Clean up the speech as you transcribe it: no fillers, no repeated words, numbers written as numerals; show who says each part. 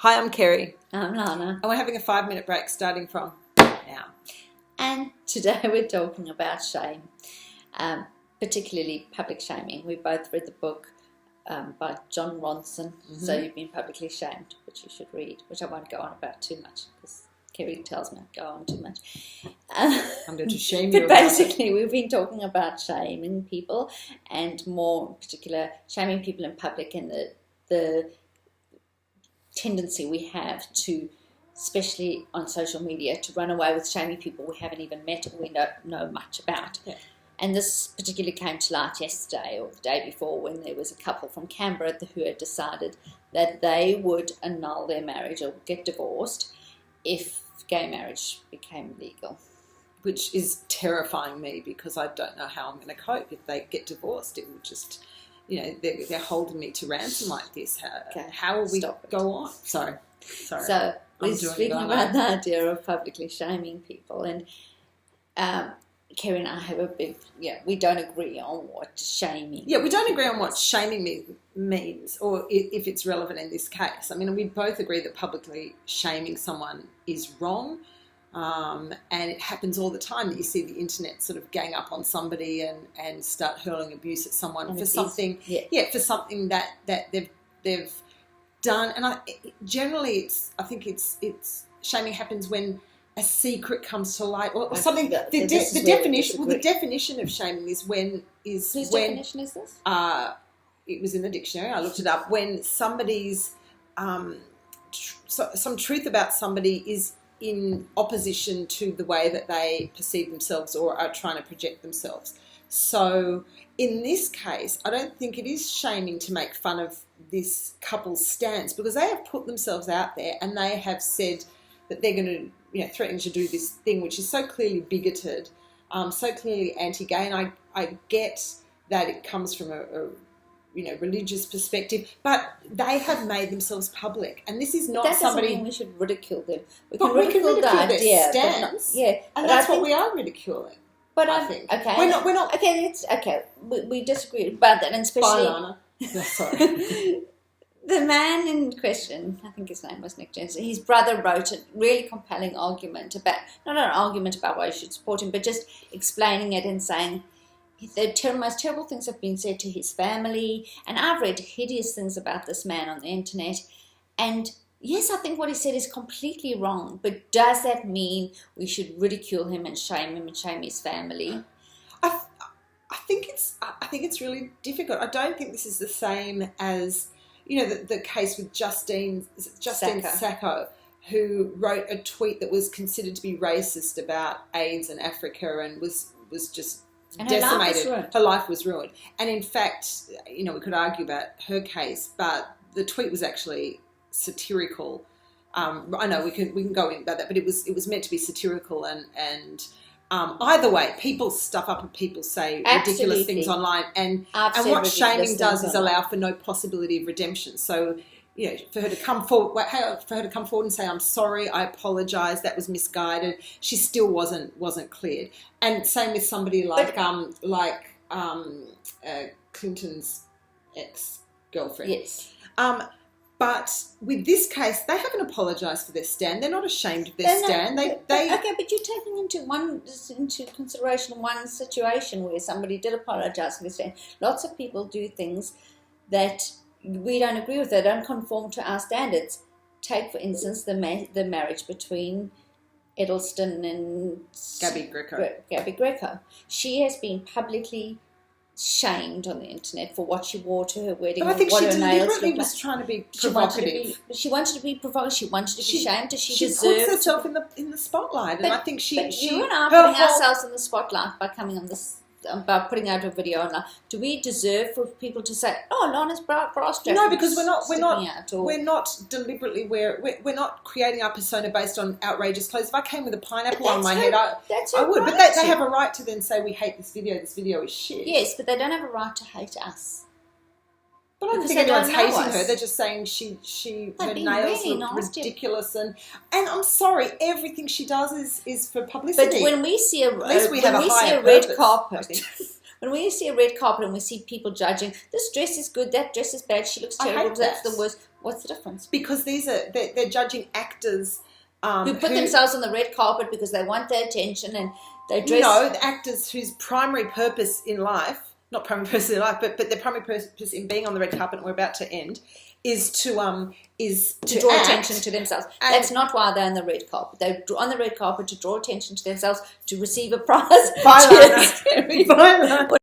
Speaker 1: Hi, I'm Kerri.
Speaker 2: I'm Lana.
Speaker 1: And we're having a 5-minute break starting from now.
Speaker 2: And today we're talking about shame, particularly public shaming. We both read the book by John Ronson, So You've Been Publicly Shamed, which you should read, which I won't go on about too much because Kerri tells me I go on too much.
Speaker 1: I'm going to shame you.
Speaker 2: But basically we've been talking about shaming people, and more in particular shaming people in public, and the tendency we have to, especially on social media, to run away with shaming people we haven't even met or we don't know much about.
Speaker 1: Yeah.
Speaker 2: And this particularly came to light yesterday or the day before, when there was a couple from Canberra who had decided that they would annul their marriage or get divorced if gay marriage became legal.
Speaker 1: Which is terrifying me, because I don't know how I'm going to cope if they get divorced. It would just, they're holding me to ransom like this. How will we go on? Sorry.
Speaker 2: So we're speaking about the idea of publicly shaming people, and Kerri and I have a big, we don't agree on what shaming.
Speaker 1: Yeah, we don't agree on what shaming means, or if it's relevant in this case. I mean, we both agree that publicly shaming someone is wrong. And it happens all the time that you see the internet sort of gang up on somebody and start hurling abuse at someone for something, for something that they've done. And I think it's shaming happens when a secret comes to light, or something. The definition of shaming is when
Speaker 2: Whose definition is this?
Speaker 1: It was in the dictionary. I looked it up. When somebody's some truth about somebody is in opposition to the way that they perceive themselves or are trying to project themselves. So in this case, I don't think it is shaming to make fun of this couple's stance, because they have put themselves out there and they have said that they're going to, threatening to do this thing which is so clearly bigoted, so clearly anti-gay. And I get that it comes from a religious perspective, but they have made themselves public, and this is not somebody. That doesn't
Speaker 2: mean we should ridicule them.
Speaker 1: We can ridicule the idea,
Speaker 2: stance,
Speaker 1: and that's what we are ridiculing.
Speaker 2: But
Speaker 1: I think
Speaker 2: we're
Speaker 1: not.
Speaker 2: Okay, it's okay. We disagree about that, and especially.
Speaker 1: Bye, Lana. Sorry.
Speaker 2: The man in question, I think his name was Nick Jensen, his brother wrote a really compelling argument about, not an argument about why you should support him, but just explaining it and saying the most terrible things have been said to his family, and I've read hideous things about this man on the internet, and yes, I think what he said is completely wrong, but does that mean we should ridicule him and shame his family?
Speaker 1: I think it's really difficult. I don't think this is the same as the case with Justine Sacco, who wrote a tweet that was considered to be racist about AIDS and Africa, and was just decimated. Her life was ruined. And in fact, we could argue about her case, but the tweet was actually satirical. I know we can go in about that, but it was meant to be satirical, and either way, people stuff up and people say ridiculous things online, and what shaming does is allow for no possibility of redemption. So, for her to come forward and say, "I'm sorry, I apologise, that was misguided," she still wasn't cleared. And same with somebody like Clinton's ex-girlfriend.
Speaker 2: Yes.
Speaker 1: But with this case, they haven't apologised for their stand. They're not ashamed of their stand.
Speaker 2: Okay, but you're taking into consideration one situation where somebody did apologise for their stand. Lots of people do things that we don't agree with. They don't conform to our standards. Take, for instance, the marriage between Edelstein and
Speaker 1: Gabi
Speaker 2: Gregg. She has been publicly shamed on the internet for what she wore to her wedding.
Speaker 1: But I think she deliberately was trying to be provocative.
Speaker 2: She wanted to be provocative. She wanted to be shamed. She
Speaker 1: puts herself in the spotlight, and I think she.
Speaker 2: But you and I are putting ourselves in the spotlight by coming on this. By putting out a video online. Do we deserve for people to say, "Oh, Lana's bra strap"?
Speaker 1: No, because we're not deliberately we're not creating our persona based on outrageous clothes. If I came with a pineapple on my head, I would. Right, but they have a right to then say, "We hate this video. This video is shit."
Speaker 2: Yes, but they don't have a right to hate us.
Speaker 1: But I don't think anyone's hating her. They're just saying her nails
Speaker 2: really
Speaker 1: look ridiculous, and I'm sorry, everything she does is for publicity.
Speaker 2: But when we see a
Speaker 1: red
Speaker 2: carpet, When we see a red carpet and we see people judging, this dress is good, that dress is bad, she looks terrible, that's the worst. What's the difference?
Speaker 1: Because they're judging actors
Speaker 2: who put themselves on the red carpet because they want their attention and they dress.
Speaker 1: No, the actors whose primary purpose in life, not primary purpose in life, but their primary purpose in being on the red carpet, and we're about to end, is to
Speaker 2: draw attention to themselves. That's not why they're on the red carpet. They're on the red carpet to draw attention to themselves, to receive a prize.
Speaker 1: Bye, Lana. Bye, Lana.